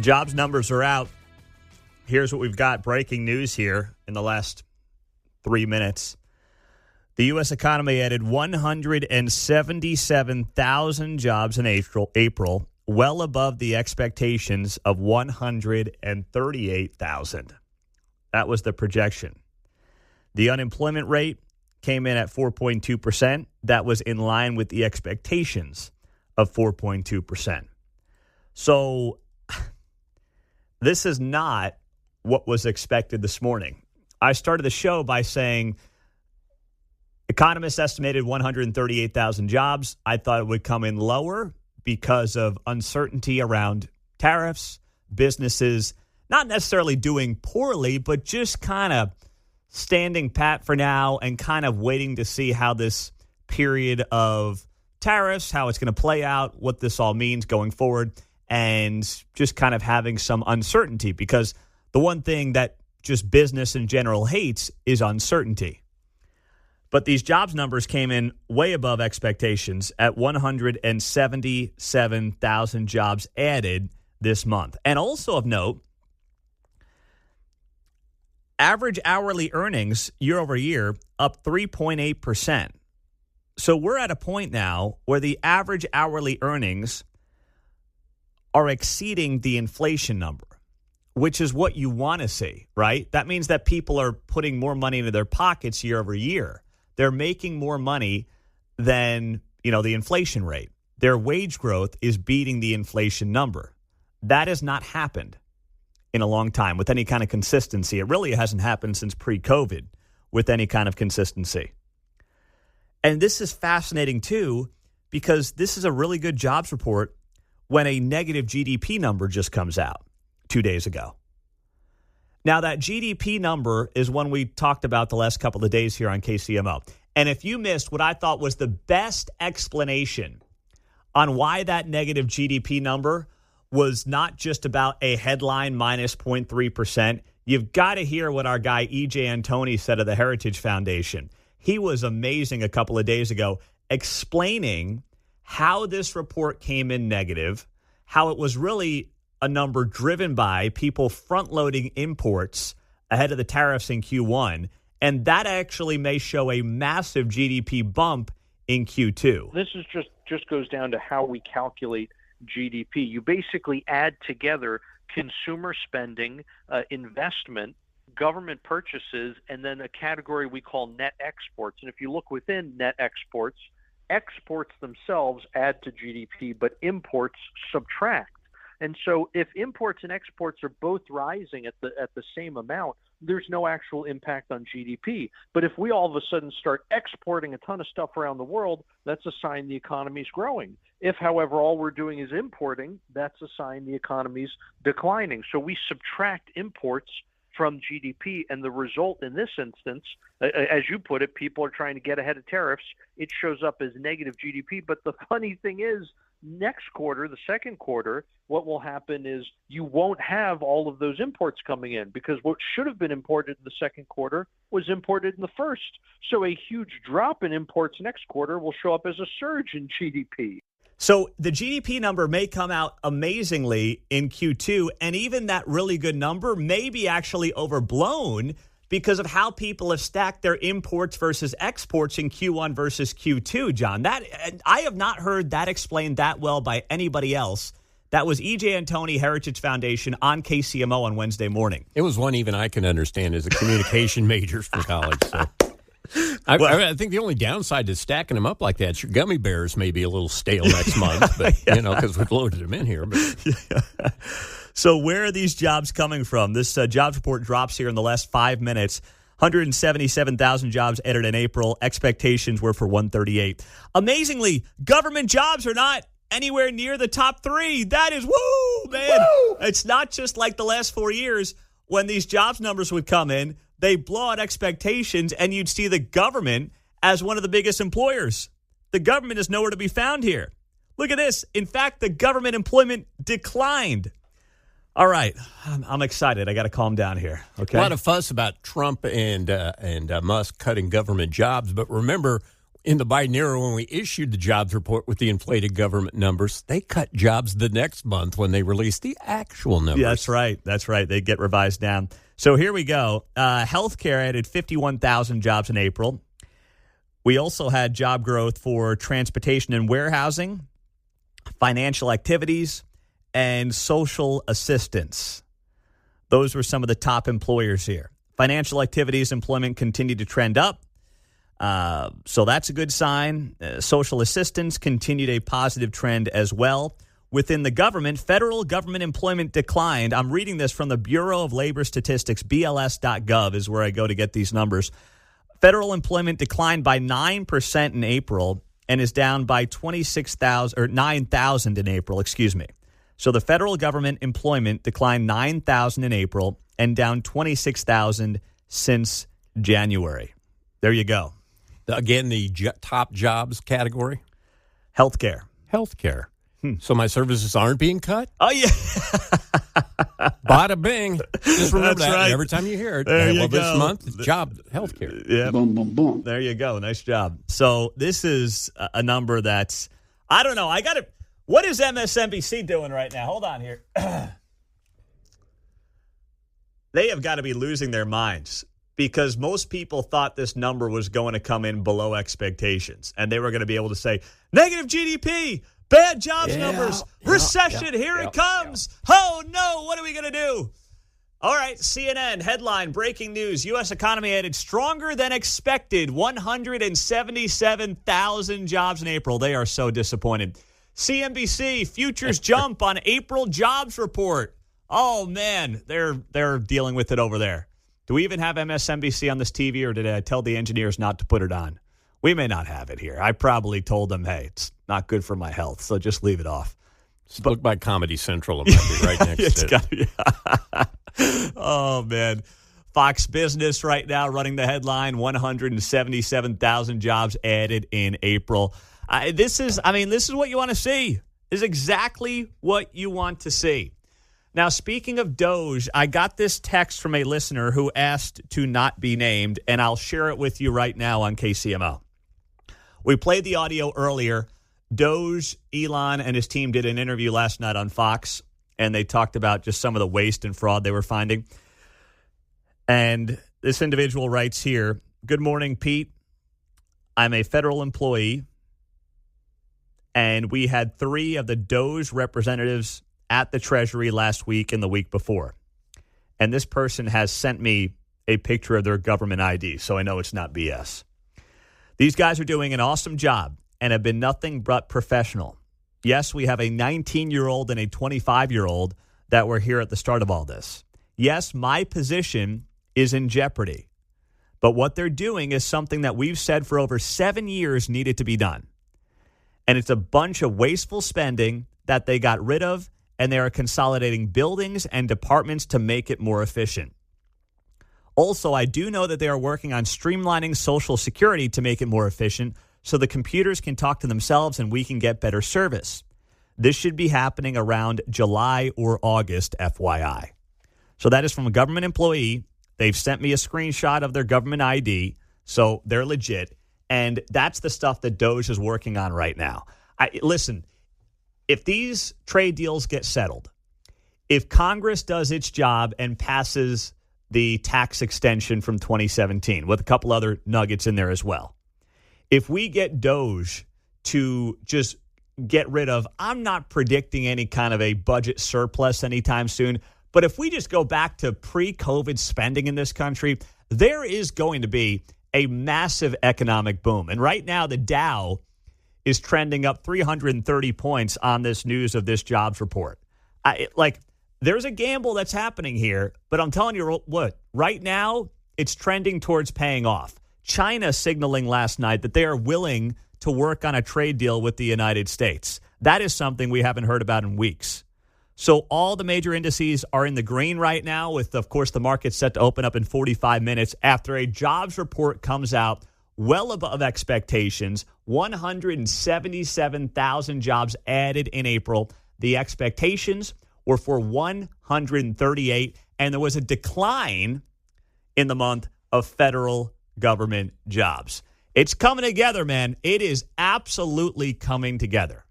Jobs numbers are out. Here's what we've got. Breaking news here in the last 3 minutes. The U.S. economy added 177,000 jobs in April, well above the expectations of 138,000. That was the projection. The unemployment rate came in at 4.2%. That was in line with the expectations of 4.2%. So this is not what was expected this morning. I started the show by saying economists estimated 138,000 jobs. I thought it would come in lower because of uncertainty around tariffs, businesses not necessarily doing poorly, but just kind of standing pat for now and kind of waiting to see how this period of tariffs, how it's going to play out, what this all means going forward, and just kind of having some uncertainty, because the one thing that just business in general hates is uncertainty. But these jobs numbers came in way above expectations at 177,000 jobs added this month. And also of note, average hourly earnings year over year up 3.8%. So we're at a point now where the average hourly earnings are exceeding the inflation number, which is what you want to see, right? That means that people are putting more money into their pockets year over year. They're making more money than, the inflation rate. Their wage growth is beating the inflation number. That has not happened in a long time with any kind of consistency. It really hasn't happened since pre-COVID with any kind of consistency. And this is fascinating, too, because this is a really good jobs report when a negative GDP number just comes out 2 days ago. Now, that GDP number is one we talked about the last couple of days here on KCMO. And if you missed what I thought was the best explanation on why that negative GDP number was not just about a headline minus 0.3%, you've got to hear what our guy E.J. Antoni said of the Heritage Foundation. He was amazing a couple of days ago explaining how this report came in negative, how it was really a number driven by people front-loading imports ahead of the tariffs in Q1, and that actually may show a massive GDP bump in Q2. This is just goes down to how we calculate GDP. You basically add together consumer spending, investment, government purchases, and then a category we call net exports. And if you look within net exports, exports themselves add to GDP, but imports subtract. And so if imports and exports are both rising at the same amount, there's no actual impact on GDP. But if we all of a sudden start exporting a ton of stuff around the world, that's a sign the economy's growing. If, however, all we're doing is importing, that's a sign the economy's declining. So we subtract imports from GDP, and the result in this instance, as you put it, people are trying to get ahead of tariffs. It shows up as negative GDP. But the funny thing is, next quarter, the second quarter, what will happen is you won't have all of those imports coming in, because what should have been imported in the second quarter was imported in the first. So a huge drop in imports next quarter will show up as a surge in GDP. So the GDP number may come out amazingly in Q2, and even that really good number may be actually overblown because of how people have stacked their imports versus exports in Q1 versus Q2, John. That I have not heard that explained that well by anybody else. That was E.J. Antoni, Heritage Foundation, on KCMO on Wednesday morning. It was one even I can understand as a communication major for college. So. I think the only downside to stacking them up like that is your gummy bears may be a little stale next month, but because we've loaded them in here. But. Yeah. So where are these jobs coming from? This jobs report drops here in the last 5 minutes. 177,000 jobs added in April. Expectations were for 138. Amazingly, government jobs are not anywhere near the top three. That is, woo, man. Woo! It's not just like the last 4 years when these jobs numbers would come in. They blow out expectations, and you'd see the government as one of the biggest employers. The government is nowhere to be found here. Look at this. In fact, the government employment declined. All right. I'm excited. I got to calm down here. Okay. A lot of fuss about Trump and Musk cutting government jobs. But remember, in the Biden era, when we issued the jobs report with the inflated government numbers, they cut jobs the next month when they released the actual numbers. Yeah, that's right. That's right. They get revised down. So here we go. Healthcare added 51,000 jobs in April. We also had job growth for transportation and warehousing, financial activities, and social assistance. Those were some of the top employers here. Financial activities employment continued to trend up. So that's a good sign. Social assistance continued a positive trend as well. Within the government, federal government employment declined. I'm reading this from the Bureau of Labor Statistics, BLS.gov is where I go to get these numbers. Federal employment declined by 9% in April and is down by 9,000 in April, excuse me. So the federal government employment declined 9,000 in April and down 26,000 since January. There you go. Again, the top jobs category? Healthcare. Healthcare. So my services aren't being cut? Oh, yeah. Bada bing. Just remember That's that right. every time you hear it. There you go. This month, it's job healthcare. Yeah. Boom, boom, boom. There you go. Nice job. So this is a number that's, I don't know. What is MSNBC doing right now? Hold on here. They have got to be losing their minds because most people thought this number was going to come in below expectations and they were going to be able to say, negative GDP, bad jobs numbers, recession, here it comes. Oh, no, what are we going to do? All right, CNN headline, breaking news. U.S. economy added stronger than expected, 177,000 jobs in April. They are so disappointed. CNBC, futures jump on April jobs report. Oh, man, they're dealing with it over there. Do we even have MSNBC on this TV, or did I tell the engineers not to put it on? We may not have it here. I probably told them, hey, it's not good for my health, so just leave it off. Look by Comedy Central. It might be right next to it. Oh, man. Fox Business right now running the headline, 177,000 jobs added in April. This is what you want to see. This is exactly what you want to see. Now, speaking of Doge, I got this text from a listener who asked to not be named, and I'll share it with you right now on KCMO. We played the audio earlier. Doge, Elon, and his team did an interview last night on Fox, and they talked about just some of the waste and fraud they were finding. And this individual writes here, good morning, Pete. I'm a federal employee, and we had 3 of the Doge representatives at the Treasury last week and the week before. And this person has sent me a picture of their government ID, so I know it's not BS. These guys are doing an awesome job and have been nothing but professional. Yes, we have a 19-year-old and a 25-year-old that were here at the start of all this. Yes, my position is in jeopardy. But what they're doing is something that we've said for over 7 years needed to be done. And it's a bunch of wasteful spending that they got rid of, and they are consolidating buildings and departments to make it more efficient. Also, I do know that they are working on streamlining Social Security to make it more efficient so the computers can talk to themselves and we can get better service. This should be happening around July or August, FYI. So that is from a government employee. They've sent me a screenshot of their government ID, so they're legit. And that's the stuff that Doge is working on right now. Listen, if these trade deals get settled, if Congress does its job and passes the tax extension from 2017 with a couple other nuggets in there as well, if we get Doge to just get rid of, I'm not predicting any kind of a budget surplus anytime soon, but if we just go back to pre-COVID spending in this country, there is going to be a massive economic boom. And right now, the Dow is trending up 330 points on this news of this jobs report. There's a gamble that's happening here, but I'm telling you what, right now, it's trending towards paying off. China signaling last night that they are willing to work on a trade deal with the United States. That is something we haven't heard about in weeks. So all the major indices are in the green right now with, of course, the market set to open up in 45 minutes after a jobs report comes out well above expectations, 177,000 jobs added in April. The expectations were for 138, and there was a decline in the month of federal government jobs. It's coming together, man. It is absolutely coming together.